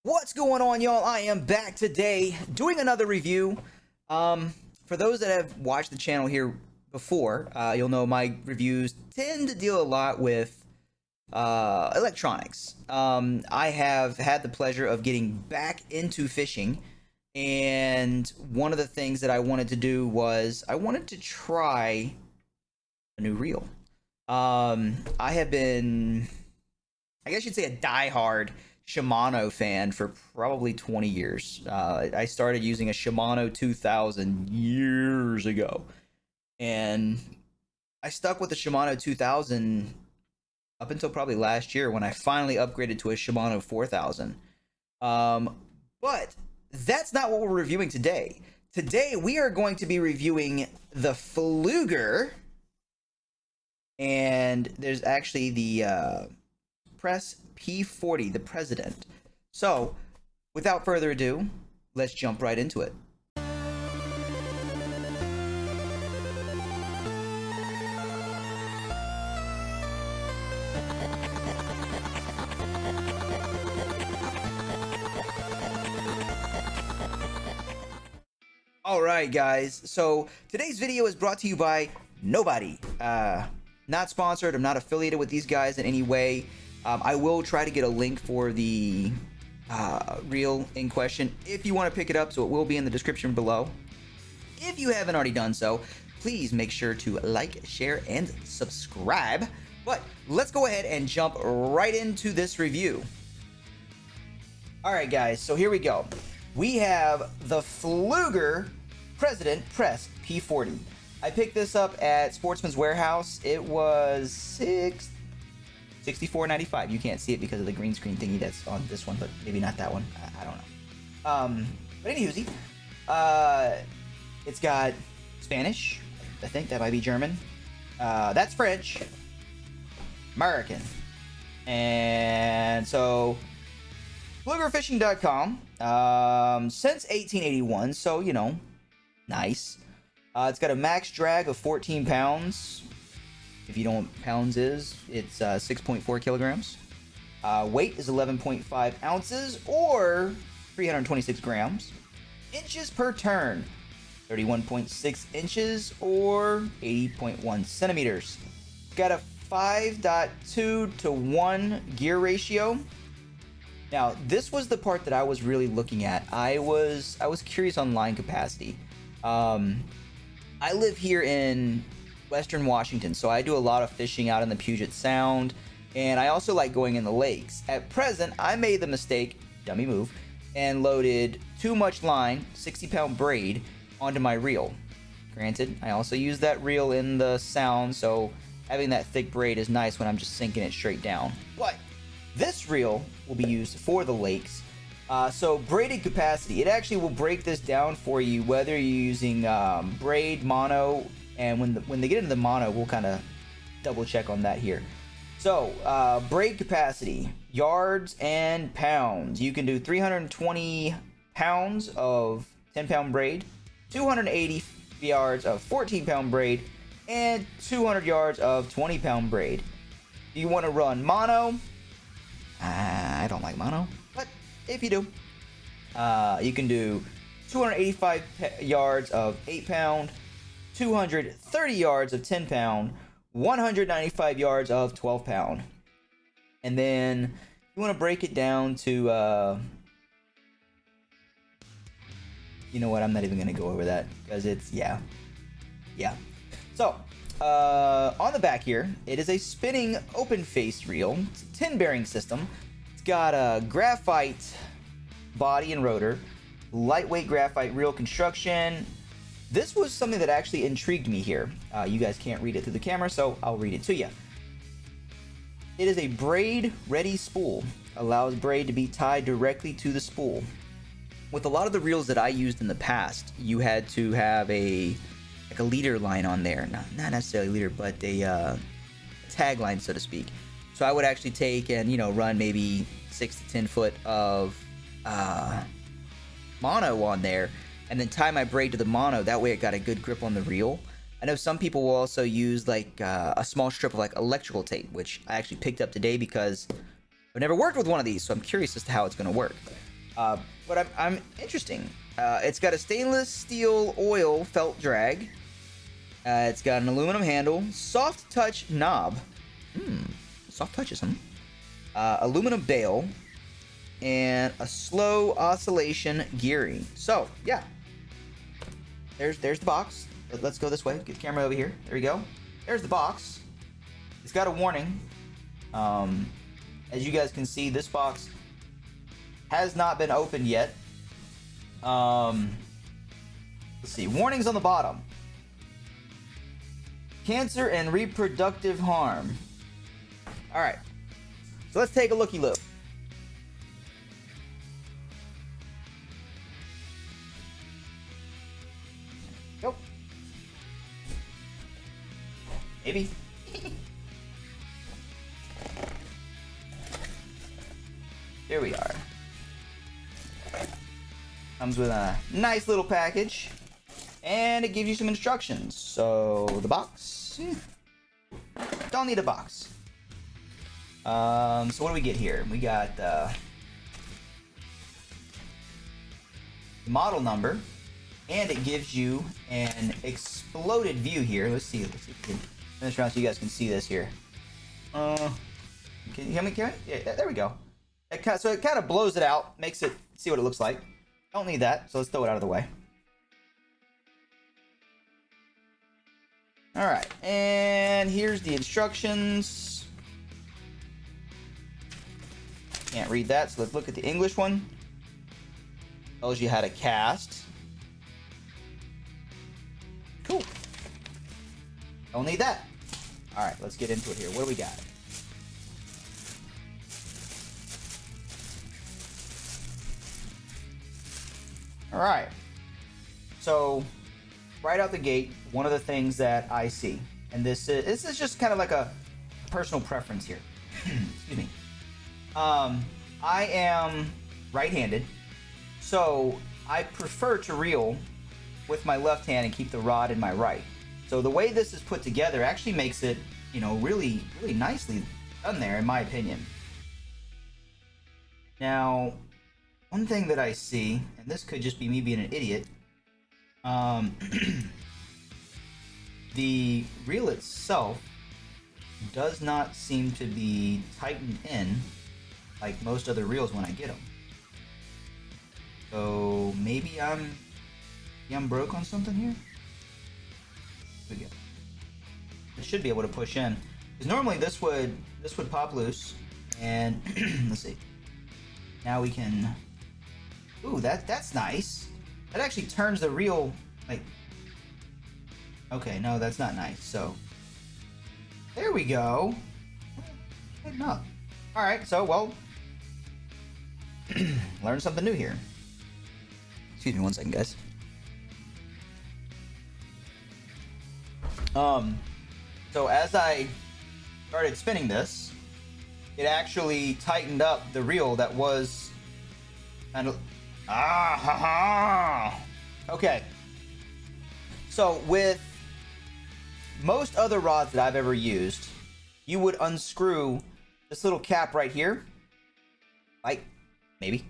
What's going on, y'all? I am back today doing another review. For those that have watched the channel here before, you'll know my reviews tend to deal a lot with electronics. I have had the pleasure of getting back into fishing, and one of the things that I wanted to do was I wanted to try a new reel. I have been, I guess you'd say, a diehard Shimano fan for probably 20 years. I started using a Shimano 2000 years ago, and I stuck with the Shimano 2000 up until probably last year when I finally upgraded to a Shimano 4000. But that's not what we're reviewing today. Today we are going to be reviewing the Pflueger, and there's actually the Pres P40, the President. So, without further ado, let's jump right into it. Alright guys, so today's video is brought to you by nobody. Not sponsored, I'm not affiliated with these guys in any way. I will try to get a link for the reel in question if you want to pick it up, so it will be in the description below. If you haven't already done so, please make sure to like, share, and subscribe. But let's go ahead and jump right into this review. Alright guys, so here we go. We have the Pflueger Pres P40. I picked this up at Sportsman's Warehouse. It was $64.95. You can't see it because of the green screen thingy that's on this one, but maybe not that one. I don't know. But anywho, it's got Spanish. I think that might be German. That's French. American. And so, PfluegerFishing.com. Since 1881, so, you know, nice. It's got a max drag of 14 pounds. If you don't know what pounds is, it's 6.4 kilograms. Weight is 11.5 ounces or 326 grams. Inches per turn, 31.6 inches or 80.1 centimeters. Got a 5.2 to 1 gear ratio. Now, this was the part that I was really looking at. I was curious on line capacity. I live here in Western Washington, so I do a lot of fishing out in the Puget Sound, and I also like going in the lakes. At present, I made the mistake, dummy move, and loaded too much line, 60-pound braid, onto my reel. Granted, I also use that reel in the Sound, so having that thick braid is nice when I'm just sinking it straight down. But this reel will be used for the lakes. So braided capacity, it actually will break this down for you whether you're using braid, mono, and when they get into the mono, we'll kind of double check on that here. So braid capacity, yards and pounds. You can do 320 pounds of 10-pound braid, 280 yards of 14-pound braid, and 200 yards of 20-pound braid. You want to run mono? I don't like mono, but if you do, you can do 285 yards of 8-pound, 230 yards of 10-pound, 195 yards of 12-pound. And then you want to break it down to, you know what, I'm not even going to go over that because it's, yeah. So, on the back here, it is a spinning open face reel. It's a 10 bearing system. It's got a graphite body and rotor, lightweight graphite reel construction. This was something that actually intrigued me here. You guys can't read it through the camera, so I'll read it to you. It is a braid ready spool. Allows braid to be tied directly to the spool. With a lot of the reels that I used in the past, you had to have a leader line on there. Not necessarily leader, but a tag line, so to speak. So I would actually take and, you know, run maybe 6 to 10 foot of mono on there, and then tie my braid to the mono. That way it got a good grip on the reel. I know some people will also use like a small strip of like electrical tape, which I actually picked up today because I've never worked with one of these, so I'm curious as to how it's going to work. But I'm interesting. It's got a stainless steel oil felt drag. It's got an aluminum handle, soft touch knob. Soft touches, huh? Aluminum bail, and a slow oscillation gearing. So yeah, there's the box. Let's go this way. Get the camera over here. There we go. There's the box. It's got a warning. As you guys can see, this box has not been opened yet. Let's see. Warnings on the bottom. Cancer and reproductive harm. All right. So let's take a looky-look. Nope. Maybe. Here we are. Comes with a nice little package, and it gives you some instructions. So the box, don't need a box. So what do we get here? We got the model number, and it gives you an exploded view here. Let's see if we can turn this around so you guys can see this here. Can you hear me? Yeah, there we go. So it kind of blows it out, makes it see what it looks like. Don't need that, so let's throw it out of the way. Alright, and here's the instructions. Can't read that, so let's look at the English one. Tells you how to cast. Cool. Don't need that. Alright, let's get into it here. What do we got? Alright, so right out the gate, one of the things that I see, and this is just kind of like a personal preference here. Excuse me. I am right-handed, so I prefer to reel with my left hand and keep the rod in my right. So the way this is put together actually makes it, you know, really nicely done there, in my opinion. Now, one thing that I see, and this could just be me being an idiot, the reel itself does not seem to be tightened in like most other reels when I get them. So maybe I'm broke on something here. Here we go. It should be able to push in, because normally this would pop loose, and let's see. Now we can. Ooh, that's nice. That actually turns the reel, like... Okay, no, that's not nice. So, there we go. Tighten up. Alright, so, well... learn something new here. Excuse me one second, guys. So as I started spinning this, it actually tightened up the reel that was kind of... Okay. So with most other rods that I've ever used, you would unscrew this little cap right here. Like, maybe.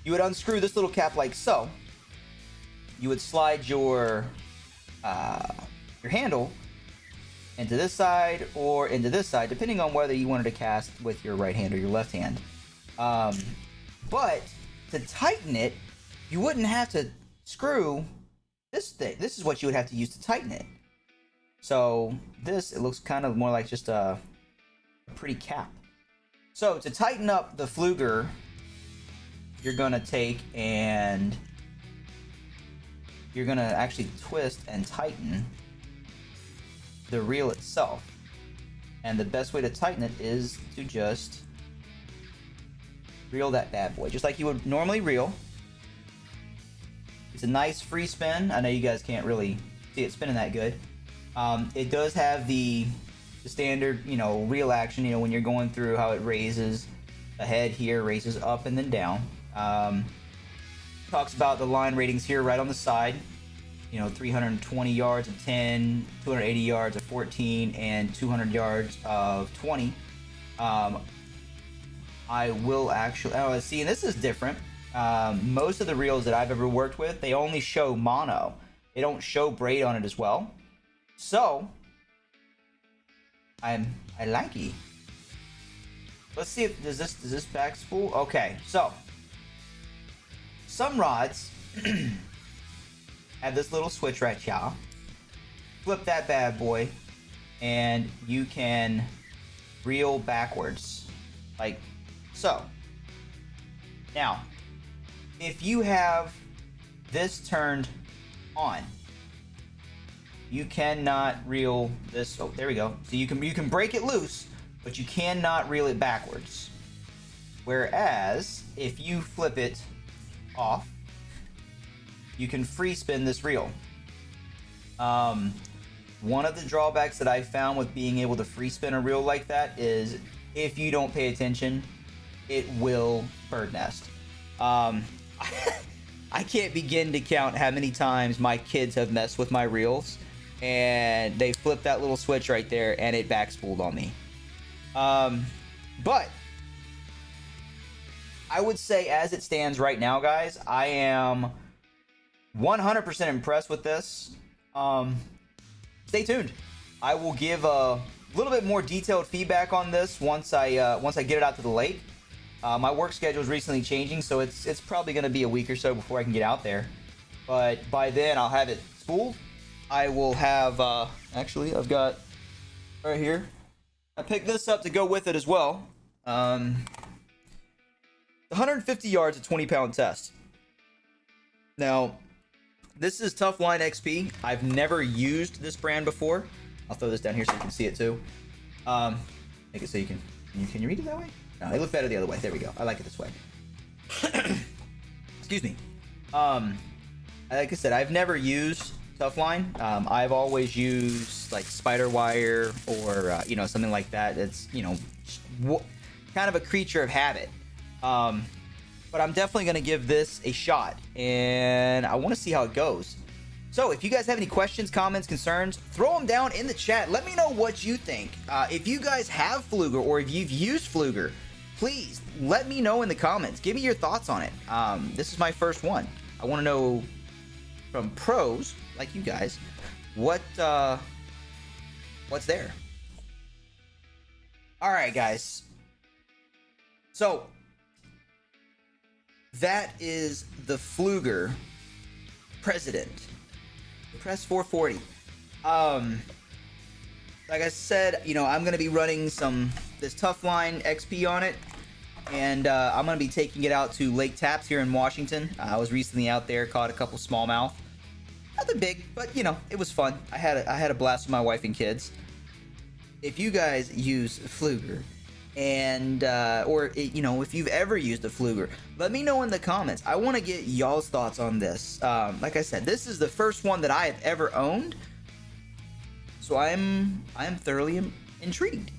You would unscrew this little cap like so. You would slide your handle into this side or into this side, depending on whether you wanted to cast with your right hand or your left hand. But to tighten it, you wouldn't have to screw this thing. This is what you would have to use to tighten it. So this, it looks kind of more like just a pretty cap. So to tighten up the Pflueger, you're gonna take and you're gonna actually twist and tighten the reel itself. And the best way to tighten it is to just reel that bad boy, just like you would normally reel. It's a nice free spin. I know you guys can't really see it spinning that good. It does have the standard, you know, reel action, you know, when you're going through how it raises the head here, raises up and then down. Talks about the line ratings here right on the side. You know, 320 yards of 10, 280 yards of 14, and 200 yards of 20. I will actually, oh, see, and this is different. Most of the reels that I've ever worked with, they only show mono. They don't show braid on it as well. So, I like it. Let's see if, does this back spool? Okay, so, some rods have this little switch right here. Flip that bad boy, and you can reel backwards, like so. Now, if you have this turned on, you cannot reel this. Oh, there we go. So you can break it loose, but you cannot reel it backwards. Whereas if you flip it off, you can free spin this reel. One of the drawbacks that I found with being able to free spin a reel like that is if you don't pay attention, it will bird nest. I can't begin to count how many times my kids have messed with my reels and they flipped that little switch right there and it backspooled on me. But I would say as it stands right now, guys, I am 100% impressed with this. Stay tuned. I will give a little bit more detailed feedback on this once I get it out to the lake. My work schedule is recently changing, so it's probably going to be a week or so before I can get out there. But by then, I'll have it spooled. I will have, actually, I've got right here. I picked this up to go with it as well. 150 yards, a 20-pound test. Now, this is Tough Line XP. I've never used this brand before. I'll throw this down here so you can see it too. Make it so you can you read it that way? No, they look better the other way. There we go. I like it this way. Excuse me. Like I said, I've never used Tough Line. I've always used like spider wire or you know, something like that. It's, you know, kind of a creature of habit. But I'm definitely going to give this a shot, and I want to see how it goes. So if you guys have any questions, comments, concerns, throw them down in the chat. Let me know what you think. If you guys have Pflueger or if you've used Pflueger, please let me know in the comments. Give me your thoughts on it. This is my first one. I want to know from pros like you guys what's there. All right, guys. So that is the Pflueger President Pres 440. Like I said, you know, I'm gonna be running this Tough Line XP on it, and I'm gonna be taking it out to Lake Tapps here in Washington. I was recently out there, caught a couple smallmouth. Nothing big, but you know, it was fun. I had a blast with my wife and kids. If you guys use Pflueger, and or you know, if you've ever used a Pflueger, let me know in the comments. I want to get y'all's thoughts on this. Like I said, this is the first one that I have ever owned, so I am thoroughly intrigued.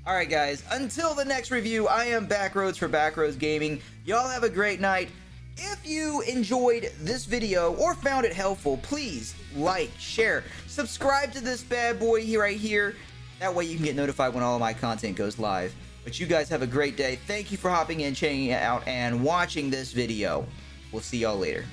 All right, guys, until the next review, I am Backroads for Backroads Gaming. Y'all have a great night. If you enjoyed this video or found it helpful, please like, share, subscribe to this bad boy right here. That way you can get notified when all of my content goes live. But you guys have a great day. Thank you for hopping in, checking it out, and watching this video. We'll see y'all later.